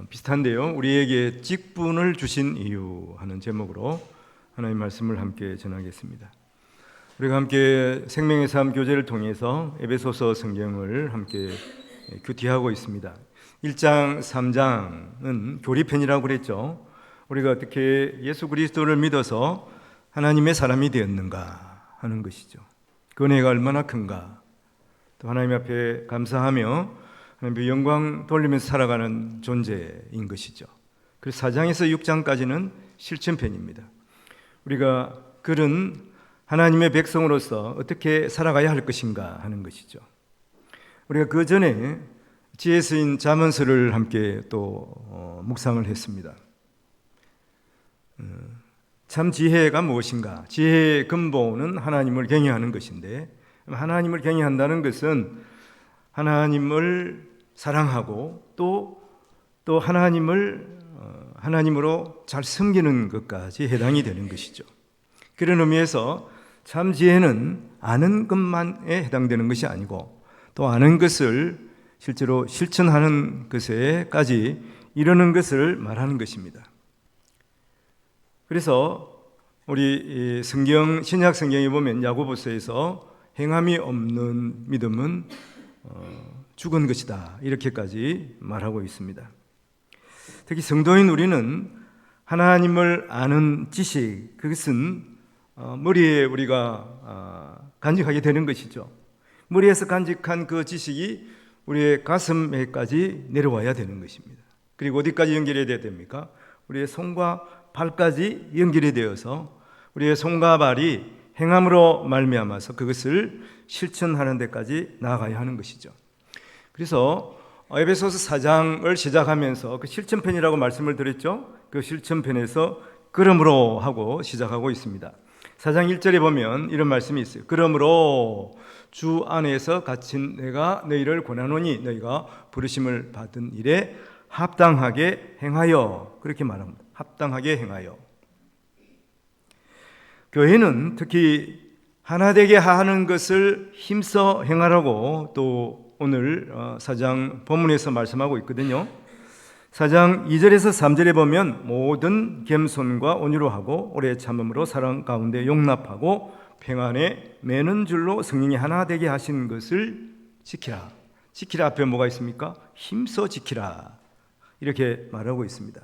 비슷한데요. 우리에게 직분을 주신 이유 하는 제목으로 하나님의 말씀을 함께 전하겠습니다. 우리가 함께 생명의 삶 교제를 통해서 에베소서 성경을 함께 큐티하고 있습니다. 1장, 3장은 교리편이라고 그랬죠. 우리가 어떻게 예수 그리스도를 믿어서 하나님의 사람이 되었는가 하는 것이죠. 그 은혜가 얼마나 큰가, 또 하나님 앞에 감사하며 하나님의 영광 돌리면서 살아가는 존재인 것이죠. 그래서 4장에서 6장까지는 실천편입니다. 우리가 그런 하나님의 백성으로서 어떻게 살아가야 할 것인가 하는 것이죠. 우리가 그 전에 지혜 쓰인 잠언서를 함께 또 묵상을 했습니다. 참 지혜가 무엇인가? 지혜의 근본은 하나님을 경외하는 것인데, 하나님을 경외한다는 것은 하나님을 사랑하고 또 하나님으로 잘 섬기는 것까지 해당이 되는 것이죠. 그런 의미에서 참 지혜는 아는 것만에 해당되는 것이 아니고, 또 아는 것을 실제로 실천하는 것에까지 이르는 것을 말하는 것입니다. 그래서 우리 신약 성경에 보면 야고보서에서 행함이 없는 믿음은 죽은 것이다, 이렇게까지 말하고 있습니다. 특히 성도인 우리는 하나님을 아는 지식, 그것은 머리에 우리가 간직하게 되는 것이죠. 머리에서 간직한 그 지식이 우리의 가슴에까지 내려와야 되는 것입니다. 그리고 어디까지 연결해야 됩니까? 우리의 손과 발까지 연결이 되어서 우리의 손과 발이 행함으로 말미암아서 그것을 실천하는 데까지 나아가야 하는 것이죠. 그래서 에베소서 4장을 시작하면서 그 실천편이라고 말씀을 드렸죠. 그 실천편에서 그러므로 하고 시작하고 있습니다. 4장 1절에 보면 이런 말씀이 있어요. 그러므로 주 안에서 갇힌 내가 너희를 권하노니 너희가 부르심을 받은 일에 합당하게 행하여, 그렇게 말합니다. 합당하게 행하여. 교회는 특히 하나 되게 하는 것을 힘써 행하라고 또 오늘 4장 본문에서 말씀하고 있거든요. 4장 2절에서 3절에 보면 모든 겸손과 온유로 하고 오래 참음으로 사랑 가운데 용납하고 평안에 매는 줄로 성령이 하나 되게 하신 것을 지키라. 지키라 앞에 뭐가 있습니까? 힘써 지키라, 이렇게 말하고 있습니다.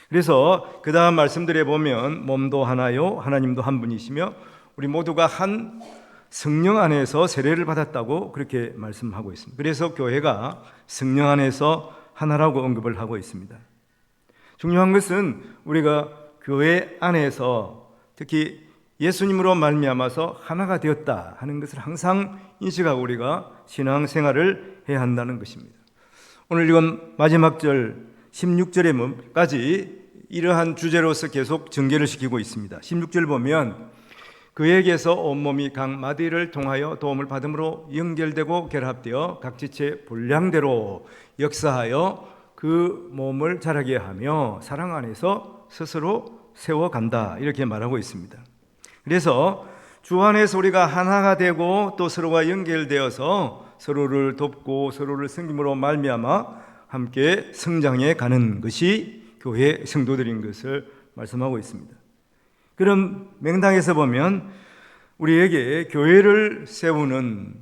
그래서 그 다음 말씀들에 보면 몸도 하나요 하나님도 한 분이시며 우리 모두가 한 성령 안에서 세례를 받았다고 그렇게 말씀하고 있습니다. 그래서 교회가 성령 안에서 하나라고 언급을 하고 있습니다. 중요한 것은 우리가 교회 안에서 특히 예수님으로 말미암아서 하나가 되었다 하는 것을 항상 인식하고 우리가 신앙생활을 해야 한다는 것입니다. 오늘 이건 마지막 절 16절에까지 이러한 주제로서 계속 전개를 시키고 있습니다. 16절 보면 그에게서 온몸이 각 마디를 통하여 도움을 받음으로 연결되고 결합되어 각 지체 분량대로 역사하여 그 몸을 자라게 하며 사랑 안에서 스스로 세워간다, 이렇게 말하고 있습니다. 그래서 주 안에서 우리가 하나가 되고 또 서로가 연결되어서 서로를 돕고 서로를 섬김으로 말미암아 함께 성장해 가는 것이 교회 성도들인 것을 말씀하고 있습니다. 그럼 명당에서 보면 우리에게 교회를 세우는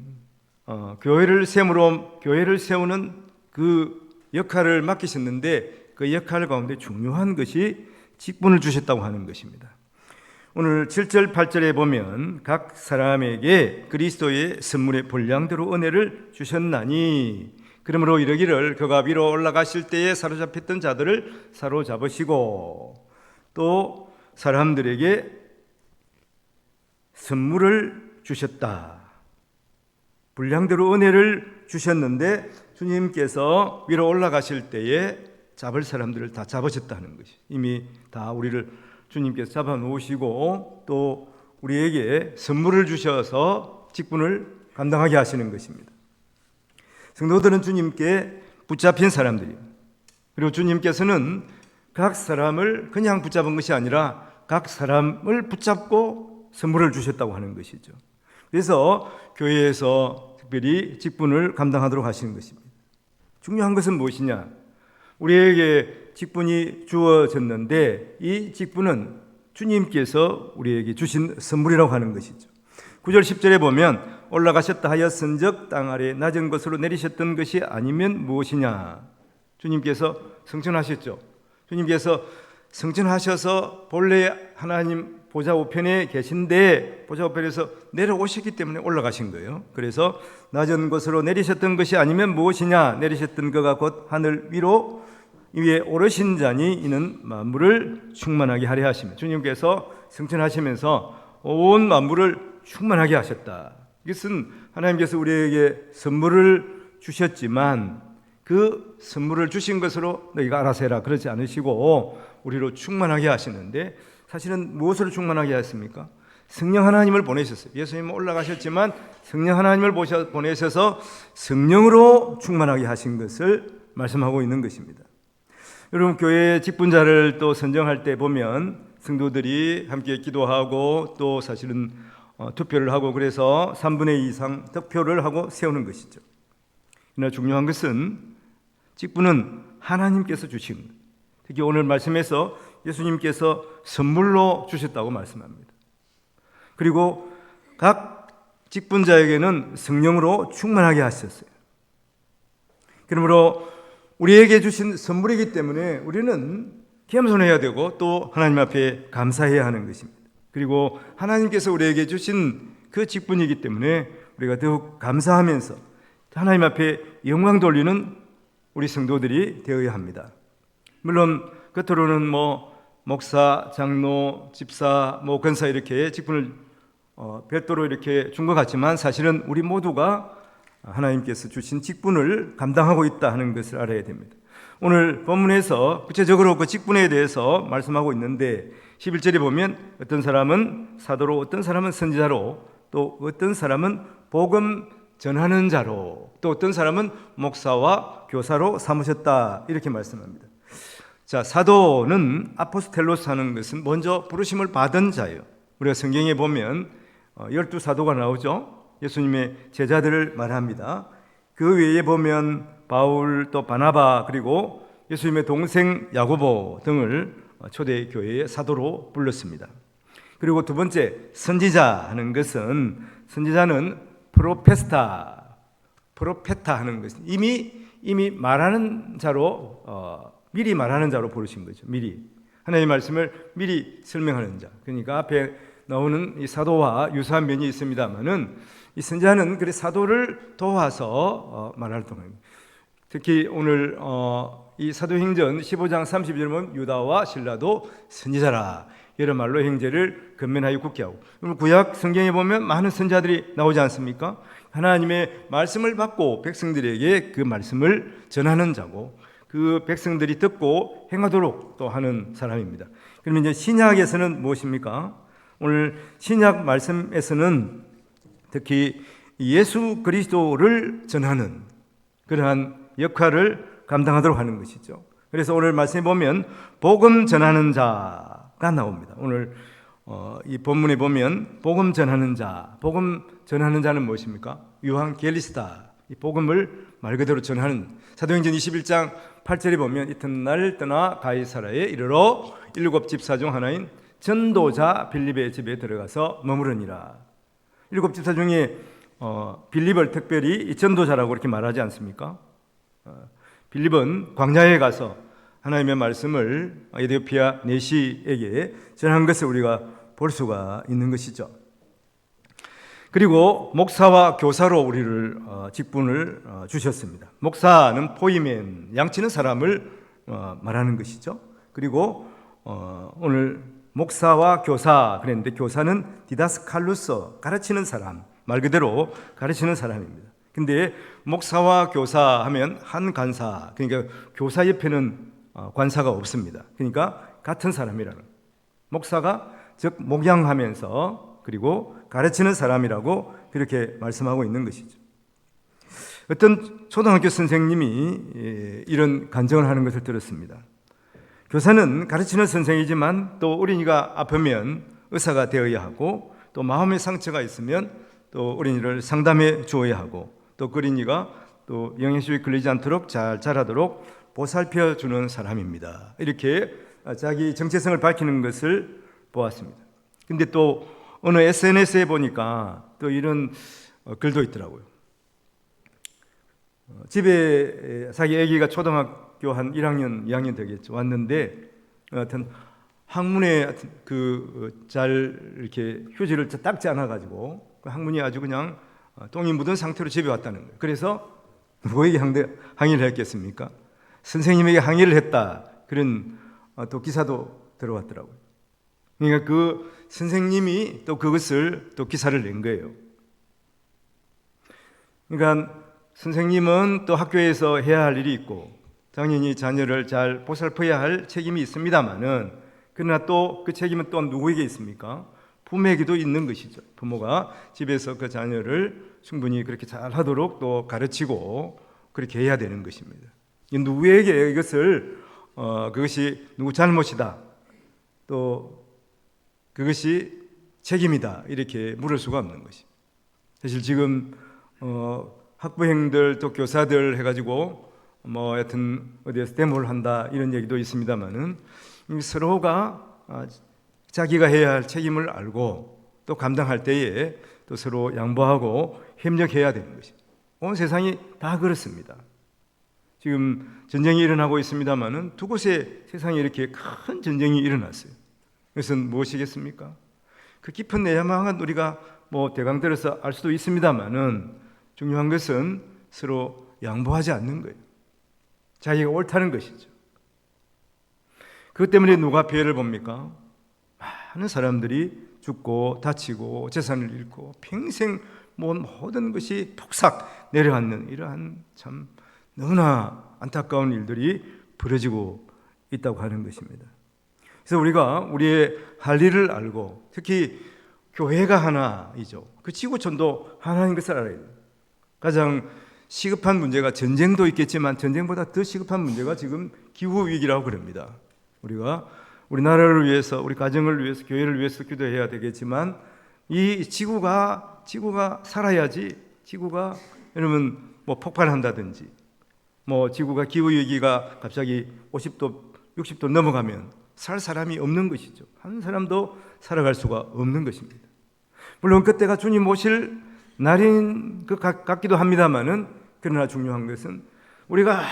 그 역할을 맡기셨는데 그 역할 가운데 중요한 것이 직분을 주셨다고 하는 것입니다. 오늘 7절 8절에 보면 각 사람에게 그리스도의 선물의 분량대로 은혜를 주셨나니 그러므로 이르기를 그가 위로 올라가실 때에 사로잡혔던 자들을 사로잡으시고 또 사람들에게 선물을 주셨다. 분량대로 은혜를 주셨는데 주님께서 위로 올라가실 때에 잡을 사람들을 다 잡으셨다는 것이, 이미 다 우리를 주님께서 잡아놓으시고 또 우리에게 선물을 주셔서 직분을 감당하게 하시는 것입니다. 성도들은 주님께 붙잡힌 사람들이에요. 그리고 주님께서는 각 사람을 그냥 붙잡은 것이 아니라 각 사람을 붙잡고 선물을 주셨다고 하는 것이죠. 그래서 교회에서 특별히 직분을 감당하도록 하시는 것입니다. 중요한 것은 무엇이냐? 우리에게 직분이 주어졌는데 이 직분은 주님께서 우리에게 주신 선물이라고 하는 것이죠. 9절 10절에 보면 올라가셨다 하였은즉 땅 아래 낮은 곳으로 내리셨던 것이 아니면 무엇이냐. 주님께서 승천하셨죠. 주님께서 승천하셔서 본래 하나님 보좌 우편에 계신데 보좌 우편에서 내려오셨기 때문에 올라가신 거예요. 그래서 낮은 곳으로 내리셨던 것이 아니면 무엇이냐. 내리셨던 거가 곧 하늘 위로 위에 오르신 자니 이는 만물을 충만하게 하려 하시며, 주님께서 승천하시면서 온 만물을 충만하게 하셨다. 이것은 하나님께서 우리에게 선물을 주셨지만 그 선물을 주신 것으로 너희가 알아서 해라 그러지 않으시고 우리로 충만하게 하시는데, 사실은 무엇으로 충만하게 하셨습니까? 성령 하나님을 보내셨어요. 예수님은 올라가셨지만 성령 하나님을 보내셔서 성령으로 충만하게 하신 것을 말씀하고 있는 것입니다. 여러분, 교회 직분자를 또 선정할 때 보면 성도들이 함께 기도하고 또 사실은 투표를 하고 그래서 3분의 2 이상 득표를 하고 세우는 것이죠. 그러나 중요한 것은 직분은 하나님께서 주신 것. 특히 오늘 말씀에서 예수님께서 선물로 주셨다고 말씀합니다. 그리고 각 직분자에게는 성령으로 충만하게 하셨어요. 그러므로 우리에게 주신 선물이기 때문에 우리는 겸손해야 되고 또 하나님 앞에 감사해야 하는 것입니다. 그리고 하나님께서 우리에게 주신 그 직분이기 때문에 우리가 더욱 감사하면서 하나님 앞에 영광 돌리는 우리 성도들이 되어야 합니다. 물론 겉으로는 목사, 장로, 집사, 권사 이렇게 직분을 별도로 이렇게 준 것 같지만 사실은 우리 모두가 하나님께서 주신 직분을 감당하고 있다 하는 것을 알아야 됩니다. 오늘 본문에서 구체적으로 그 직분에 대해서 말씀하고 있는데 11절에 보면 어떤 사람은 사도로, 어떤 사람은 선지자로, 또 어떤 사람은 복음 전하는 자로, 또 어떤 사람은 목사와 교사로 삼으셨다 이렇게 말씀합니다. 자, 사도는 아포스텔로스 하는 것은 먼저 부르심을 받은 자예요. 우리가 성경에 보면 12사도가 나오죠. 예수님의 제자들을 말합니다. 그 외에 보면 바울, 또 바나바, 그리고 예수님의 동생 야고보 등을 초대교회의 사도로 불렀습니다. 그리고 두 번째, 선지자 하는 것은, 선지자는 프로페타 하는 것은 이미 말하는 자로 미리 말하는 자로 부르신 거죠. 미리 하나님의 말씀을 미리 설명하는 자. 그러니까 앞에 나오는 이 사도와 유사한 면이 있습니다만은 이 선지자는 그래 사도를 도와서 말할 동안입니다. 특히 오늘 이 사도행전 15장 30절 보면 유다와 실라도 선지자라 여러 말로 형제를 건면하여 굳게 하고, 구약 성경에 보면 많은 선지자들이 나오지 않습니까? 하나님의 말씀을 받고 백성들에게 그 말씀을 전하는 자고 그 백성들이 듣고 행하도록 또 하는 사람입니다. 그러면 이제 신약에서는 무엇입니까? 오늘 신약 말씀에서는 특히 예수 그리스도를 전하는 그러한 역할을 감당하도록 하는 것이죠. 그래서 오늘 말씀에 보면 복음 전하는 자가 나옵니다. 오늘 이 본문에 보면 복음 전하는 자는 무엇입니까? 유한겔리스타, 이 복음을 말 그대로 전하는. 사도행전 21장 8절에 보면 이튿날 떠나 가이사라에 이르러 7 집사 중 하나인 전도자 빌립의 집에 들어가서 머무르니라. 7 집사 중에 빌립을 특별히 이 전도자라고 이렇게 말하지 않습니까? 빌립은 광야에 가서 하나님의 말씀을 에티오피아 내시에게 전한 것을 우리가 볼 수가 있는 것이죠. 그리고 목사와 교사로 우리를 직분을 주셨습니다. 목사는 포이멘, 양치는 사람을 말하는 것이죠. 그리고 오늘 목사와 교사 그랬는데 교사는 디다스칼루스, 가르치는 사람, 말 그대로 가르치는 사람입니다. 근데 목사와 교사 하면 한 간사, 그러니까 교사 옆에는 관사가 없습니다. 그러니까 같은 사람이라는, 목사가 즉 목양하면서 그리고 가르치는 사람이라고 그렇게 말씀하고 있는 것이죠. 어떤 초등학교 선생님이 이런 간증을 하는 것을 들었습니다. 교사는 가르치는 선생이지만 또 어린이가 아프면 의사가 되어야 하고, 또 마음의 상처가 있으면 또 어린이를 상담해 주어야 하고, 또 그 어린이가 또 영양실조에 걸리지 않도록 잘 자라도록 보살펴 주는 사람입니다. 이렇게 자기 정체성을 밝히는 것을 보았습니다. 근데 또 어느 SNS에 보니까 또 이런 글도 있더라고요. 집에 자기 아기가 초등학교 한 1학년, 2학년 되겠죠. 왔는데 하여튼 학문에 잘 이렇게 휴지를 닦지 않아 가지고 그 학문이 아주 그냥 똥이 묻은 상태로 집에 왔다는 거예요. 그래서 누구에게 항의를 했겠습니까? 선생님에게 항의를 했다. 그런 또 기사도 들어왔더라고요. 그러니까 그 선생님이 또 그것을 또 기사를 낸 거예요. 그러니까 선생님은 또 학교에서 해야 할 일이 있고 당연히 자녀를 잘 보살펴야 할 책임이 있습니다만은 그러나 또 그 책임은 또 누구에게 있습니까? 부모에게도 있는 것이죠. 부모가 집에서 그 자녀를 충분히 그렇게 잘 하도록 또 가르치고 그렇게 해야 되는 것입니다. 누구에게 이것을 그것이 누구 잘못이다 또 그것이 책임이다 이렇게 물을 수가 없는 것입니다. 사실 지금 학부형들 또 교사들 해가지고 하여튼 어디에서 데모를 한다 이런 얘기도 있습니다만은 서로가 자기가 해야 할 책임을 알고 또 감당할 때에 또 서로 양보하고 협력해야 되는 것입니다. 온 세상이 다 그렇습니다. 지금 전쟁이 일어나고 있습니다만은 두 곳에 세상에 이렇게 큰 전쟁이 일어났어요. 그것은 무엇이겠습니까? 그 깊은 내막은 우리가 대강들어서 알 수도 있습니다만은 중요한 것은 서로 양보하지 않는 거예요. 자기가 옳다는 것이죠. 그것 때문에 누가 피해를 봅니까? 많은 사람들이 죽고 다치고 재산을 잃고 평생 모든 것이 폭삭 내려앉는 이러한 참 너무나 안타까운 일들이 벌어지고 있다고 하는 것입니다. 그래서 우리가 우리의 할 일을 알고 특히 교회가 하나이죠. 그 지구촌도 하나인 것을 알아야 돼요. 가장 시급한 문제가 전쟁도 있겠지만 전쟁보다 더 시급한 문제가 지금 기후위기라고 그럽니다. 우리가 우리 나라를 위해서 우리 가정을 위해서 교회를 위해서 기도해야 되겠지만 이 지구가 살아야지 지구가 여러분 폭발한다든지 지구가 기후위기가 갑자기 50도 60도 넘어가면 살 사람이 없는 것이죠. 한 사람도 살아갈 수가 없는 것입니다. 물론 그때가 주님 오실 날인 것 같기도 합니다만은 그러나 중요한 것은 우리가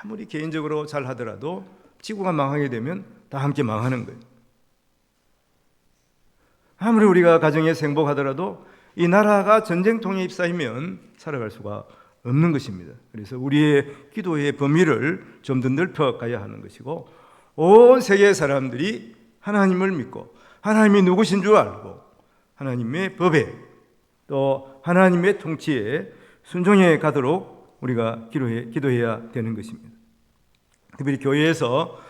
아무리 개인적으로 잘 하더라도 지구가 망하게 되면 다 함께 망하는 거예요. 아무리 우리가 가정에서 행복하더라도 이 나라가 전쟁통에 휩싸이면 살아갈 수가 없는 것입니다. 그래서 우리의 기도의 범위를 좀 더 넓혀 가야 하는 것이고 온 세계의 사람들이 하나님을 믿고 하나님이 누구신 줄 알고 하나님의 법에 또 하나님의 통치에 순종해 가도록 우리가 기도해야 되는 것입니다. 특별히 교회에서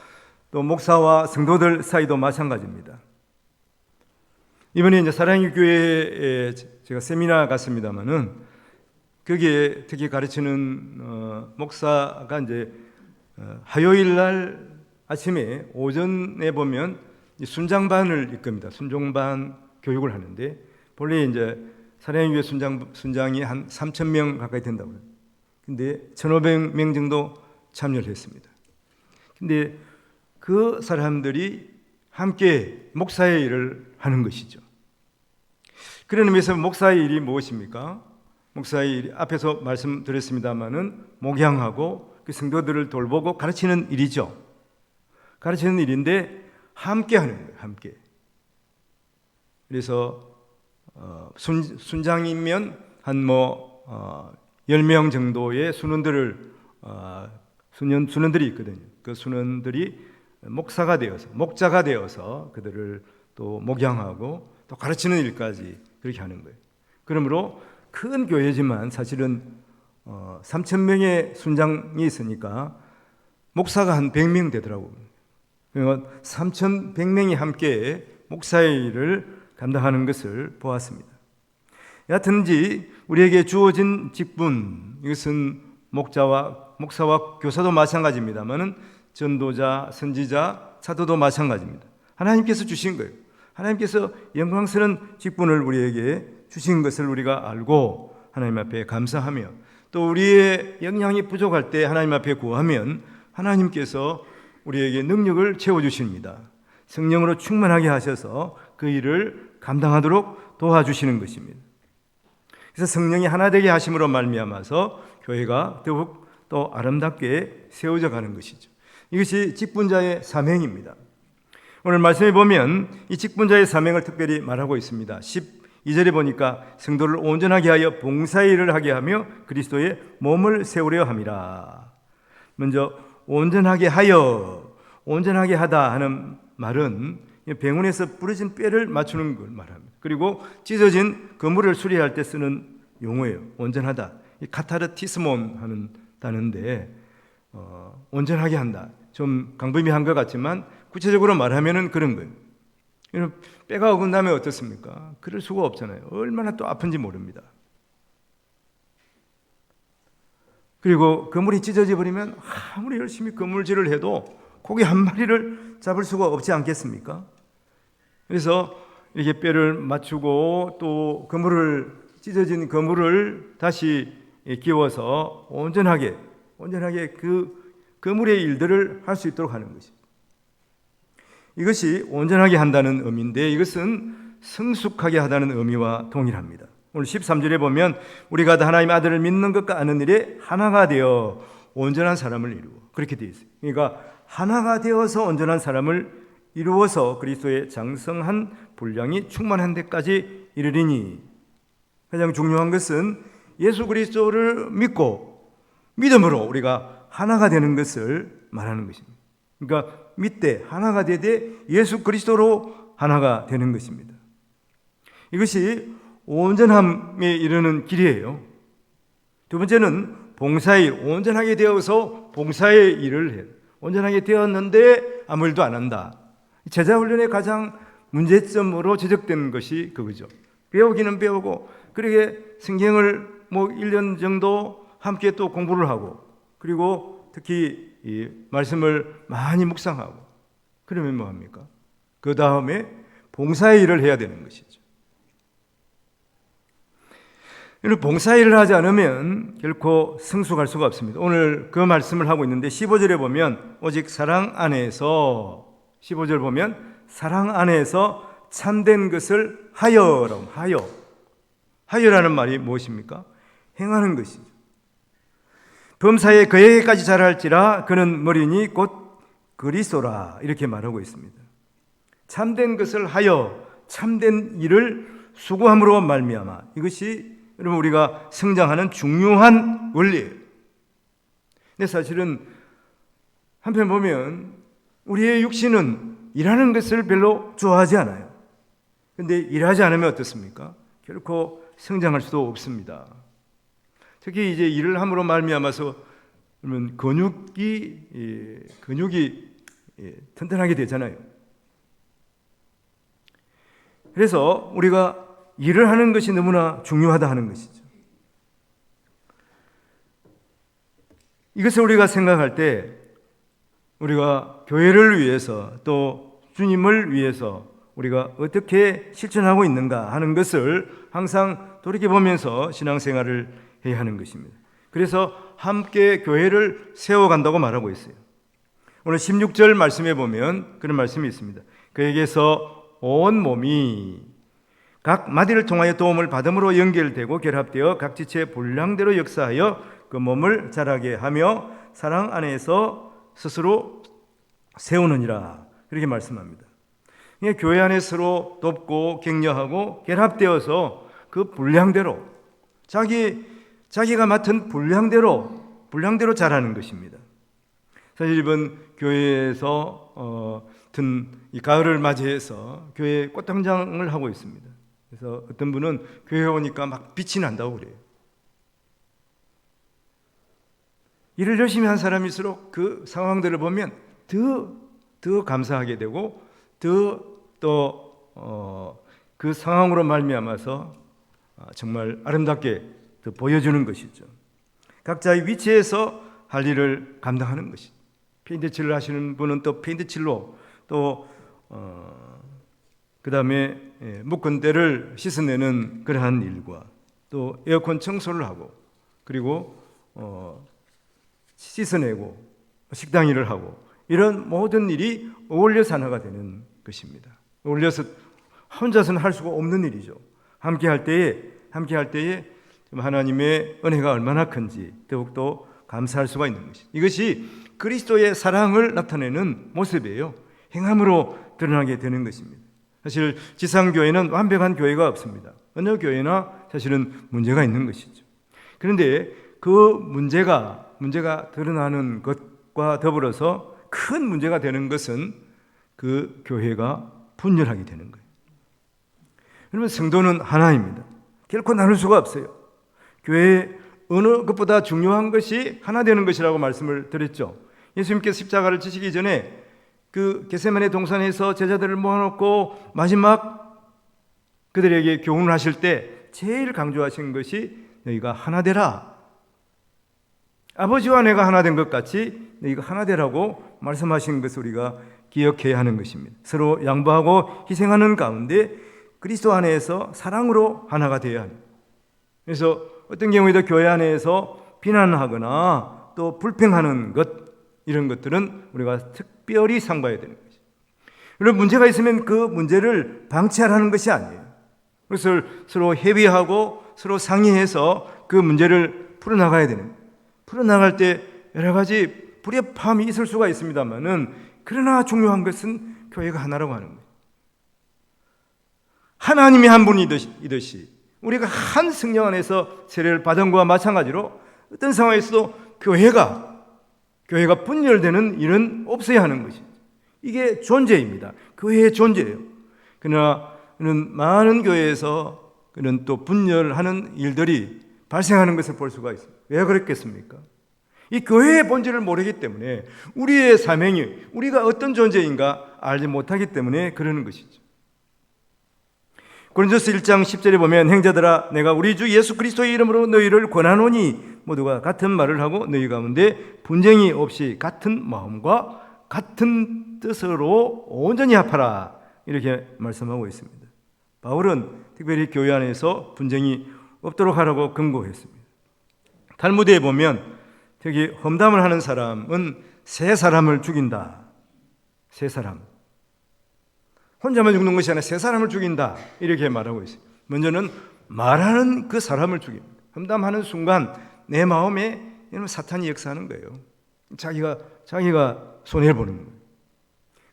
또 목사와 성도들 사이도 마찬가지입니다. 이번에 이제 사랑의 교회에 제가 세미나 갔습니다만은 거기에 특히 가르치는 목사가 이제 화요일 날 아침에 오전에 보면 순장반을 이끕니다. 순종반 교육을 하는데 본래 이제 사랑의 교회 순장이 한 3,000명 가까이 된다고 해요. 근데 1,500명 정도 참여를 했습니다. 근데 그 사람들이 함께 목사의 일을 하는 것이죠. 그런 의미에서 목사의 일이 무엇입니까? 목사의 일이 앞에서 말씀드렸습니다마는 목양하고 그 성도들을 돌보고 가르치는 일이죠. 가르치는 일인데 함께 하는 거예요. 함께. 그래서 순장이면 한 10명 정도의 순원들이 있거든요. 그 순원들이 목자가 되어서 그들을 또 목양하고 또 가르치는 일까지 그렇게 하는 거예요. 그러므로 큰 교회지만 사실은 3,000명의 순장이 있으니까 목사가 한 100명 되더라고요. 그러니까 3,100명이 함께 목사의 일을 감당하는 것을 보았습니다. 여하튼지 우리에게 주어진 직분, 이것은 목사와 교사도 마찬가지입니다만은 전도자, 선지자, 사도도 마찬가지입니다. 하나님께서 주신 거예요. 하나님께서 영광스러운 직분을 우리에게 주신 것을 우리가 알고 하나님 앞에 감사하며 또 우리의 역량이 부족할 때 하나님 앞에 구하면 하나님께서 우리에게 능력을 채워주십니다. 성령으로 충만하게 하셔서 그 일을 감당하도록 도와주시는 것입니다. 그래서 성령이 하나 되게 하심으로 말미암아서 교회가 더욱 또 아름답게 세워져 가는 것이죠. 이것이 직분자의 사명입니다. 오늘 말씀에 보면 이 직분자의 사명을 특별히 말하고 있습니다. 12절에 보니까 성도를 온전하게 하여 봉사의 일을 하게 하며 그리스도의 몸을 세우려 함이라. 먼저 온전하게 하여, 온전하게 하다 하는 말은 병원에서 부러진 뼈를 맞추는 걸 말합니다. 그리고 찢어진 건물을 수리할 때 쓰는 용어예요. 온전하다. 카타르티스몬 하는 단어인데 온전하게 한다. 좀 강범위한 것 같지만 구체적으로 말하면은 그런 거예요. 뼈가 어긋나면 어떻습니까? 그럴 수가 없잖아요. 얼마나 또 아픈지 모릅니다. 그리고 건물이 찢어져 버리면 아무리 열심히 건물질을 해도 고기 한 마리를 잡을 수가 없지 않겠습니까? 그래서 이렇게 뼈를 맞추고 또 찢어진 건물을 다시 끼워서 온전하게 그 건물의 일들을 할 수 있도록 하는 것입니다. 이것이 온전하게 한다는 의미인데 이것은 성숙하게 하다는 의미와 동일합니다. 오늘 13절에 보면 우리가 다 하나님 아들을 믿는 것과 아는 일에 하나가 되어 온전한 사람을 이루어, 그렇게 되어 있어요. 그러니까 하나가 되어서 온전한 사람을 이루어서 그리스도의 장성한 분량이 충만한 데까지 이르리니, 가장 중요한 것은 예수 그리스도를 믿고 믿음으로 우리가 하나가 되는 것을 말하는 것입니다. 그러니까 믿되 하나가 되되 예수 그리스도로 하나가 되는 것입니다. 이것이 온전함에 이르는 길이에요. 두 번째는 봉사의 온전하게 되어서 봉사의 일을 해요. 온전하게 되었는데 아무 일도 안 한다. 제자훈련의 가장 문제점으로 지적된 것이 그거죠. 배우기는 배우고, 그러게 성경을 1년 정도 함께 또 공부를 하고, 그리고 특히 이 말씀을 많이 묵상하고, 그러면 뭐합니까? 그 다음에 봉사의 일을 해야 되는 것이죠. 봉사의 일을 하지 않으면 결코 성숙할 수가 없습니다. 오늘 그 말씀을 하고 있는데 15절에 보면 오직 사랑 안에서, 15절 보면 사랑 안에서 참된 것을 하여라는 말이 무엇입니까? 행하는 것이죠. 범사에 그에게까지 자랄지라 그는 머리니 곧 그리스도라, 이렇게 말하고 있습니다. 참된 것을 하여, 참된 일을 수고함으로 말미암아, 이것이 여러분 우리가 성장하는 중요한 원리예요. 근데 사실은 한편 보면 우리의 육신은 일하는 것을 별로 좋아하지 않아요. 근데 일하지 않으면 어떻습니까? 결코 성장할 수도 없습니다. 특히 이제 일을 함으로 말미암아서 그러면 근육이 튼튼하게 되잖아요. 그래서 우리가 일을 하는 것이 너무나 중요하다 하는 것이죠. 이것을 우리가 생각할 때 우리가 교회를 위해서 또 주님을 위해서 우리가 어떻게 실천하고 있는가 하는 것을 항상 돌이켜보면서 신앙생활을 해야 하는 것입니다. 그래서 함께 교회를 세워간다고 말하고 있어요. 오늘 16절 말씀에 보면 그런 말씀이 있습니다. 그에게서 온 몸이 각 마디를 통하여 도움을 받음으로 연결되고 결합되어 각 지체의 분량대로 역사하여 그 몸을 자라게 하며 사랑 안에서 스스로 세우느니라, 그렇게 말씀합니다. 그러니까 교회 안에 서로 돕고 격려하고 결합되어서 그 분량대로 자기가 맡은 분량대로 자라는 것입니다. 사실 이번 교회에서 이 가을을 맞이해서 교회 꽃당장을 하고 있습니다. 그래서 어떤 분은 교회에 오니까 막 빛이 난다고 그래요. 일을 열심히 한 사람일수록 그 상황들을 보면 더 감사하게 되고 그 상황으로 말미암아서 정말 아름답게 더 보여주는 것이죠. 각자의 위치에서 할 일을 감당하는 것이. 페인트칠을 하시는 분은 또 페인트칠로, 또 그 다음에 묶은 때를 씻어내는 그러한 일과, 또 에어컨 청소를 하고, 그리고 씻어내고, 식당 일을 하고 이런 모든 일이 어울려서 하나가 되는 것입니다. 어울려서 혼자서는 할 수가 없는 일이죠. 함께 할 때에 하나님의 은혜가 얼마나 큰지 더욱더 감사할 수가 있는 것이. 이것이 그리스도의 사랑을 나타내는 모습이에요. 행함으로 드러나게 되는 것입니다. 사실 지상교회는 완벽한 교회가 없습니다. 어느 교회나 사실은 문제가 있는 것이죠. 그런데 그 문제가 드러나는 것과 더불어서 큰 문제가 되는 것은 그 교회가 분열하게 되는 거예요. 그러면 성도는 하나입니다. 결코 나눌 수가 없어요. 교회에 어느 것보다 중요한 것이 하나 되는 것이라고 말씀을 드렸죠. 예수님께서 십자가를 지시기 전에 그 겟세마네 동산에서 제자들을 모아놓고 마지막 그들에게 교훈을 하실 때 제일 강조하신 것이 너희가 하나 되라. 아버지와 내가 하나 된 것 같이 너희가 하나 되라고 말씀하신 것을 우리가 기억해야 하는 것입니다. 서로 양보하고 희생하는 가운데 그리스도 안에서 사랑으로 하나가 되어야 합니다. 그래서 어떤 경우에도 교회 안에서 비난하거나 또 불평하는 것, 이런 것들은 우리가 특별히 삼가야 되는 것이죠. 여러분, 문제가 있으면 그 문제를 방치하라는 것이 아니에요. 그것을 서로 협의하고 서로 상의해서 그 문제를 풀어나가야 되는 거예요. 풀어나갈 때 여러 가지 불협화음이 있을 수가 있습니다만은, 그러나 중요한 것은 교회가 하나라고 하는 거예요. 하나님이 한 분이듯이 우리가 한 성령 안에서 세례를 받은 것과 마찬가지로 어떤 상황에서도 교회가 분열되는 일은 없어야 하는 것이죠. 이게 존재입니다. 교회의 존재예요. 그러나 많은 교회에서 그런 또 분열하는 일들이 발생하는 것을 볼 수가 있습니다. 왜 그랬겠습니까? 이 교회의 본질을 모르기 때문에, 우리의 사명이 우리가 어떤 존재인가 알지 못하기 때문에 그러는 것이죠. 고린도서 1장 10절에 보면, 형제들아 내가 우리 주 예수 그리스도의 이름으로 너희를 권하노니 모두가 같은 말을 하고 너희 가운데 분쟁이 없이 같은 마음과 같은 뜻으로 온전히 합하라, 이렇게 말씀하고 있습니다. 바울은 특별히 교회 안에서 분쟁이 없도록 하라고 권고했습니다. 탈무드에 보면 특히 험담을 하는 사람은 세 사람을 죽인다. 세 사람. 혼자만 죽는 것이 아니라 세 사람을 죽인다, 이렇게 말하고 있어요. 먼저는 말하는 그 사람을 죽입니다. 험담하는 순간 내 마음에 사탄이 역사하는 거예요. 자기가 손해를 보는 거예요.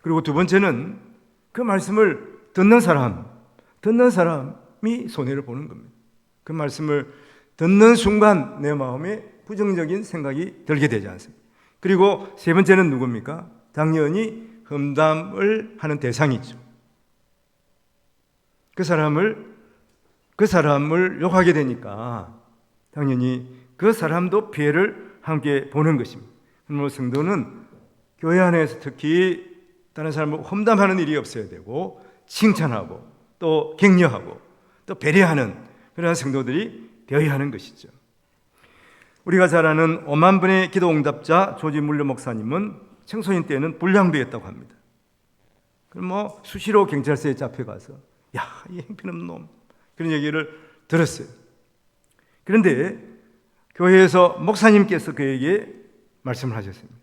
그리고 두 번째는 그 말씀을 듣는 사람이 손해를 보는 겁니다. 그 말씀을 듣는 순간 내 마음에 부정적인 생각이 들게 되지 않습니까? 그리고 세 번째는 누굽니까? 당연히 험담을 하는 대상이죠. 그 사람을 욕하게 되니까 당연히 그 사람도 피해를 함께 보는 것입니다. 그러므로 성도는 교회 안에서 특히 다른 사람을 험담하는 일이 없어야 되고, 칭찬하고 또 격려하고 또 배려하는 그러한 성도들이 되어야 하는 것이죠. 우리가 잘 아는 5만 분의 기도 응답자 조지 물러 목사님은 청소년 때는 불량배였다고 합니다. 그럼 수시로 경찰서에 잡혀가서 야, 이 형편없는 놈, 그런 얘기를 들었어요. 그런데 교회에서 목사님께서 그에게 말씀을 하셨습니다.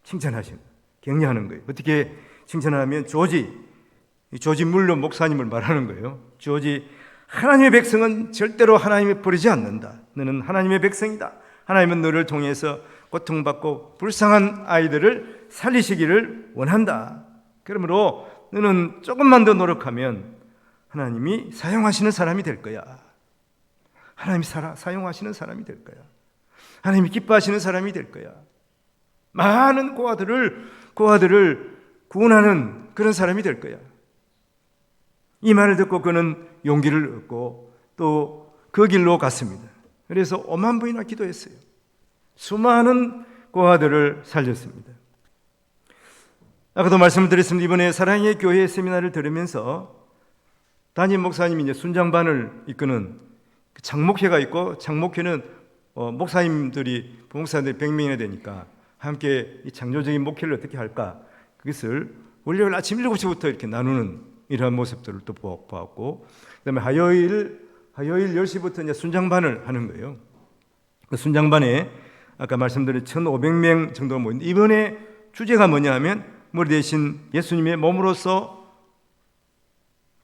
칭찬하시는, 격려하는 거예요. 어떻게 칭찬하면 조지 물러 목사님을 말하는 거예요. 조지, 하나님의 백성은 절대로 하나님을 버리지 않는다. 너는 하나님의 백성이다. 하나님은 너를 통해서 고통받고 불쌍한 아이들을 살리시기를 원한다. 그러므로 너는 조금만 더 노력하면 하나님이 사용하시는 사람이 될 거야. 하나님이 사용하시는 사람이 될 거야. 하나님이 기뻐하시는 사람이 될 거야. 많은 고아들을 구원하는 그런 사람이 될 거야. 이 말을 듣고 그는 용기를 얻고 또 그 길로 갔습니다. 그래서 5만 분이나 기도했어요. 수많은 고아들을 살렸습니다. 아까도 말씀을 드렸습니다. 이번에 사랑의 교회 세미나를 들으면서 담임 목사님이 이제 순장반을 이끄는 장목회가 있고, 장목회는 부목사님들이 100명이나 되니까 함께 이 창조적인 목회를 어떻게 할까, 그것을 월요일 아침 7시부터 이렇게 나누는 이러한 모습들을 또 보았고, 그다음에 화요일 10시부터 이제 순장반을 하는 거예요. 그 순장반에 아까 말씀드린 1,500명 정도 모인데, 이번에 주제가 뭐냐 하면 머리 대신 예수님의 몸으로서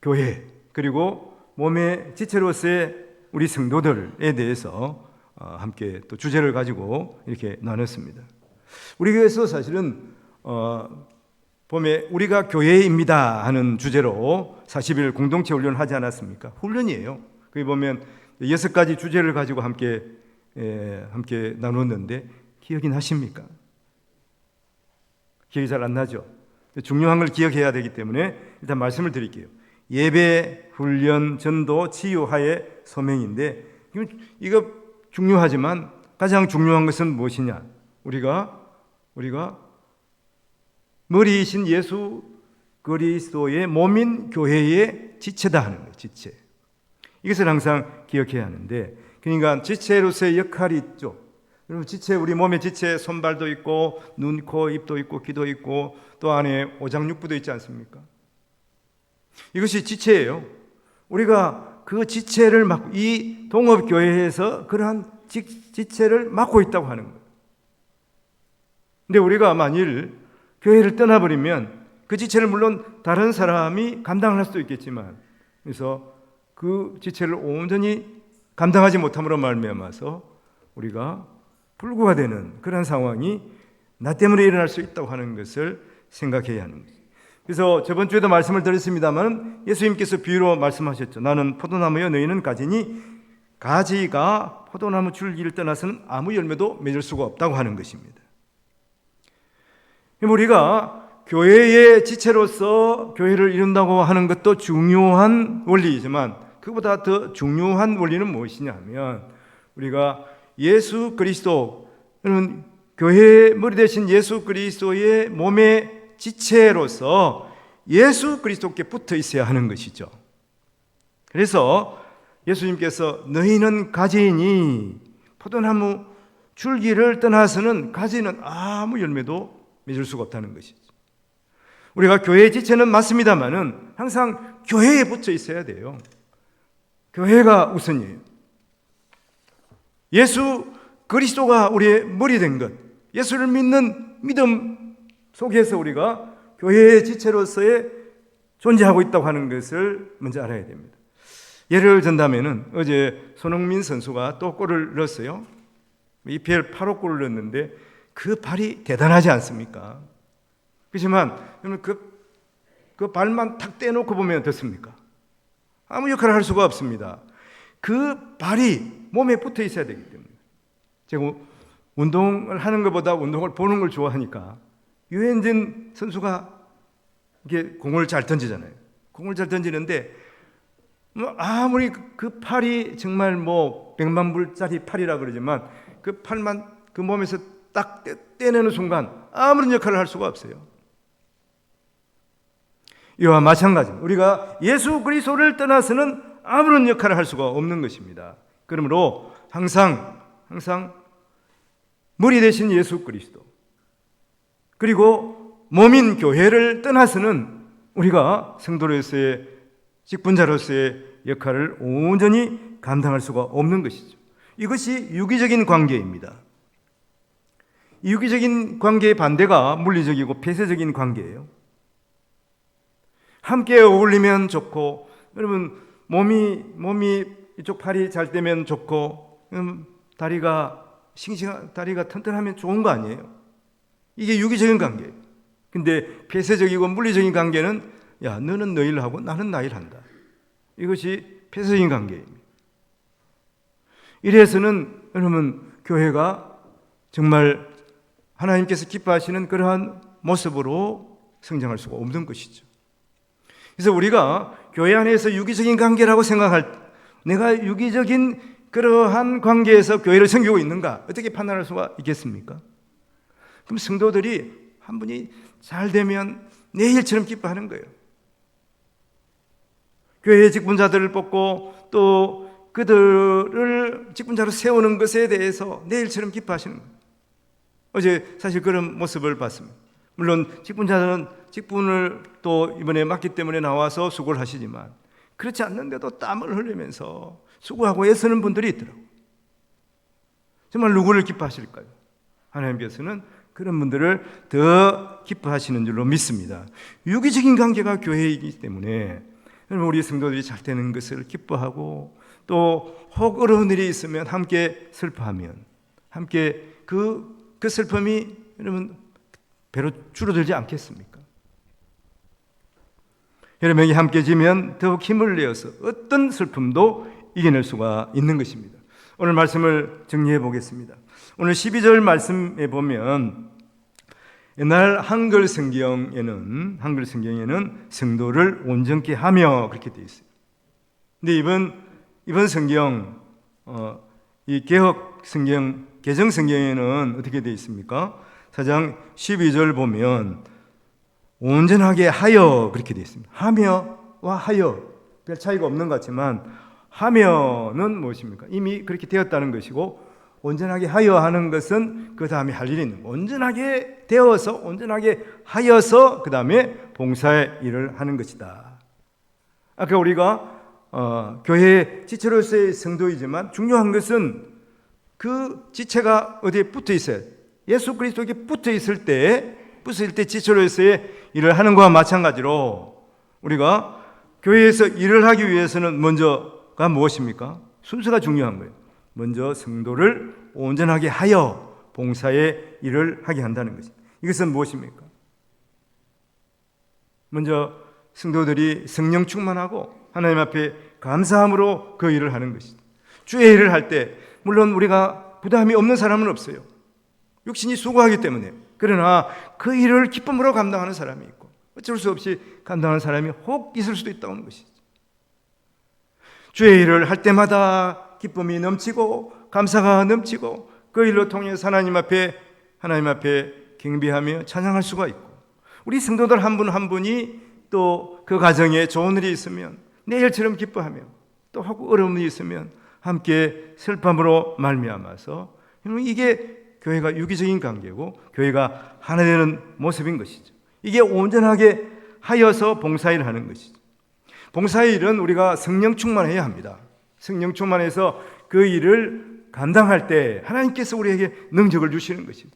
교회, 그리고 몸의 지체로서의 우리 성도들에 대해서 함께 또 주제를 가지고 이렇게 나눴습니다. 우리 교회에서 사실은 봄에 우리가 교회입니다 하는 주제로 40일 공동체 훈련을 하지 않았습니까? 훈련이에요. 거기 보면 6가지 주제를 가지고 함께 나눴는데 기억이 나십니까? 기억이 잘 안 나죠? 중요한 걸 기억해야 되기 때문에 일단 말씀을 드릴게요. 예배, 훈련, 전도, 치유하의 소명인데, 이거 중요하지만 가장 중요한 것은 무엇이냐? 우리가 머리이신 예수 그리스도의 몸인 교회의 지체다 하는 거예요. 지체. 이것을 항상 기억해야 하는데, 그러니까 지체로서의 역할이 있죠. 여러분, 지체, 우리 몸의 지체, 손발도 있고 눈, 코, 입도 있고 귀도 있고 또 안에 오장육부도 있지 않습니까? 이것이 지체예요. 우리가 그 지체를 맡고, 이 동업교회에서 그러한 지체를 맡고 있다고 하는 거예요. 근데 우리가 만일 교회를 떠나버리면 그 지체를 물론 다른 사람이 감당을 할 수도 있겠지만, 그래서 그 지체를 온전히 감당하지 못함으로 말미암아서 우리가 불구가 되는 그런 상황이 나 때문에 일어날 수 있다고 하는 것을 생각해야 하는 거예요. 그래서 저번 주에도 말씀을 드렸습니다만 예수님께서 비유로 말씀하셨죠. 나는 포도나무여 너희는 가지니 가지가 포도나무 줄기를 떠나서는 아무 열매도 맺을 수가 없다고 하는 것입니다. 우리가 교회의 지체로서 교회를 이룬다고 하는 것도 중요한 원리이지만 그보다 더 중요한 원리는 무엇이냐 하면 우리가 예수 그리스도, 여러분 교회의 머리 대신 예수 그리스도의 몸의 지체로서 예수 그리스도께 붙어 있어야 하는 것이죠. 그래서 예수님께서 너희는 가지이니 포도나무 줄기를 떠나서는 가지는 아무 열매도 맺을 수가 없다는 것이죠. 우리가 교회의 지체는 맞습니다만은 항상 교회에 붙어 있어야 돼요. 교회가 우선이에요. 예수 그리스도가 우리의 머리 된 것, 예수를 믿는 믿음 속에서 우리가 교회의 지체로서의 존재하고 있다고 하는 것을 먼저 알아야 됩니다. 예를 든다면은 어제 손흥민 선수가 또 골을 넣었어요. EPL 8호 골을 넣었는데 그 발이 대단하지 않습니까? 그렇지만 그 발만 탁 떼놓고 보면 어떻습니까? 아무 역할을 할 수가 없습니다. 그 발이 몸에 붙어 있어야 되기 때문에. 제가 운동을 하는 것보다 운동을 보는 걸 좋아하니까 유현진 선수가 이게 공을 잘 던지잖아요. 공을 잘 던지는데 아무리 그 팔이 정말 100만 불짜리 팔이라 그러지만 그 팔만 그 몸에서 딱 떼내는 순간 아무런 역할을 할 수가 없어요. 이와 마찬가지입니다. 우리가 예수 그리스도를 떠나서는 아무런 역할을 할 수가 없는 것입니다. 그러므로 항상 머리 대신 예수 그리스도, 그리고 몸인 교회를 떠나서는 우리가 성도로서의 직분자로서의 역할을 온전히 감당할 수가 없는 것이죠. 이것이 유기적인 관계입니다. 유기적인 관계의 반대가 물리적이고 폐쇄적인 관계예요. 함께 어울리면 좋고, 여러분 몸이 이쪽 팔이 잘 되면 좋고, 다리가 다리가 튼튼하면 좋은 거 아니에요? 이게 유기적인 관계예요. 근데 폐쇄적이고 물리적인 관계는 야, 너는 너 일 하고 나는 나 일 한다. 이것이 폐쇄적인 관계입니다. 이래서는 여러분 교회가 정말 하나님께서 기뻐하시는 그러한 모습으로 성장할 수가 없는 것이죠. 그래서 우리가 교회 안에서 유기적인 관계라고 생각할 때 내가 유기적인 그러한 관계에서 교회를 섬기고 있는가 어떻게 판단할 수가 있겠습니까? 그럼 성도들이 한 분이 잘 되면 내 일처럼 기뻐하는 거예요. 교회의 직분자들을 뽑고 또 그들을 직분자로 세우는 것에 대해서 내 일처럼 기뻐하시는 거예요. 어제 사실 그런 모습을 봤습니다. 물론 직분자들은 직분을 또 이번에 맡기 때문에 나와서 수고를 하시지만 그렇지 않는데도 땀을 흘리면서 수고하고 애쓰는 분들이 있더라고요. 정말 누구를 기뻐하실까요? 하나님께서는 그런 분들을 더 기뻐하시는 줄로 믿습니다. 유기적인 관계가 교회이기 때문에 우리 성도들이 잘 되는 것을 기뻐하고, 또 혹 어려운 일이 있으면 함께 슬퍼하면 함께 그 슬픔이 여러분 배로 줄어들지 않겠습니까? 여러 명이 함께 지면 더욱 힘을 내어서 어떤 슬픔도 이겨낼 수가 있는 것입니다. 오늘 말씀을 정리해 보겠습니다. 오늘 12절 말씀에 보면 옛날 한글 성경에는 성도를 온전케 하며 그렇게 되어 있어요. 근데 이번 성경 이 개혁 성경 개정 성경에는 어떻게 되어 있습니까? 4장 12절 보면 온전하게 하여 그렇게 되어 있습니다. 하며와 하여 별 차이가 없는 것 같지만 하며는 무엇입니까? 이미 그렇게 되었다는 것이고, 온전하게 하여 하는 것은 그 다음에 할 일이 있는 거예요. 온전하게 되어서 온전하게 하여서 그 다음에 봉사의 일을 하는 것이다. 아까 우리가 교회 지체로서의 성도이지만 중요한 것은 그 지체가 어디에 붙어 있어요. 예수 그리스도에게 붙어 있을 때 지체로서의 일을 하는 것과 마찬가지로 우리가 교회에서 일을 하기 위해서는 먼저가 무엇입니까? 순서가 중요한 거예요. 먼저 성도를 온전하게 하여 봉사의 일을 하게 한다는 것입니다. 이것은 무엇입니까? 먼저 성도들이 성령 충만하고 하나님 앞에 감사함으로 그 일을 하는 것이죠. 주의 일을 할 때 물론 우리가 부담이 없는 사람은 없어요. 육신이 수고하기 때문에. 그러나 그 일을 기쁨으로 감당하는 사람이 있고, 어쩔 수 없이 감당하는 사람이 혹 있을 수도 있다는 것이죠. 주의 일을 할 때마다 기쁨이 넘치고 감사가 넘치고 그 일로 통해서 하나님 앞에 경배하며 찬양할 수가 있고, 우리 성도들 한 분 한 분이 또 그 가정에 좋은 일이 있으면 내일처럼 기뻐하며, 또 하고 어려운 일이 있으면 함께 슬픔으로 말미암아서, 이게 교회가 유기적인 관계고 교회가 하나 되는 모습인 것이죠. 이게 온전하게 하여서 봉사일을 하는 것이죠. 봉사일은 우리가 성령 충만해야 합니다. 성령 충만해서 그 일을 감당할 때 하나님께서 우리에게 능력을 주시는 것이죠.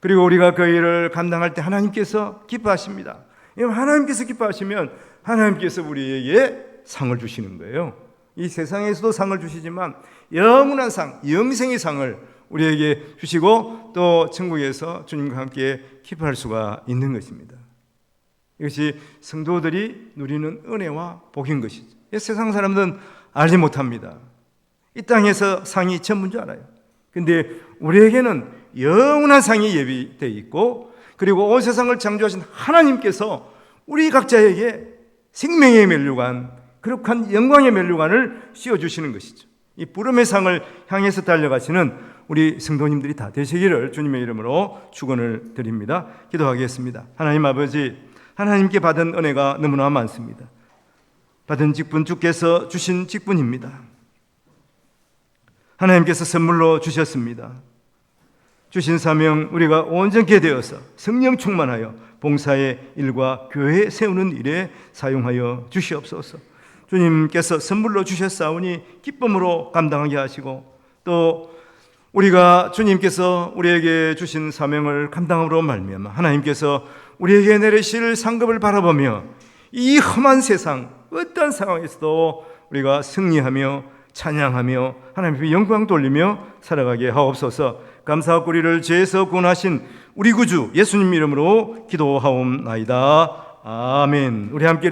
그리고 우리가 그 일을 감당할 때 하나님께서 기뻐하십니다. 하나님께서 기뻐하시면 하나님께서 우리에게 상을 주시는 거예요. 이 세상에서도 상을 주시지만 영원한 상, 영생의 상을 우리에게 주시고, 또 천국에서 주님과 함께 기뻐할 수가 있는 것입니다. 이것이 성도들이 누리는 은혜와 복인 것이죠. 세상 사람들은 알지 못합니다. 이 땅에서 상이 전부인 줄 알아요. 근데 우리에게는 영원한 상이 예비되어 있고, 그리고 온 세상을 창조하신 하나님께서 우리 각자에게 생명의 면류관, 거룩한 영광의 면류관을 씌워주시는 것이죠. 이 부름의 상을 향해서 달려가시는 우리 성도님들이 다 되시기를 주님의 이름으로 축원을 드립니다. 기도하겠습니다. 하나님 아버지, 하나님께 받은 은혜가 너무나 많습니다. 받은 직분 주께서 주신 직분입니다. 하나님께서 선물로 주셨습니다. 주신 사명 우리가 온전케 되어서 성령 충만하여 봉사의 일과 교회 세우는 일에 사용하여 주시옵소서. 주님께서 선물로 주셨사오니 기쁨으로 감당하게 하시고, 또 우리가 주님께서 우리에게 주신 사명을 감당함으로 말미암아 하나님께서 우리에게 내리실 상급을 바라보며 이 험한 세상 어떤 상황에서도 우리가 승리하며 찬양하며 하나님께 영광 돌리며 살아가게 하옵소서. 감사와 꾸리를 죄에서 구원하신 우리 구주 예수님 이름으로 기도하옵나이다. 아멘. 우리 함께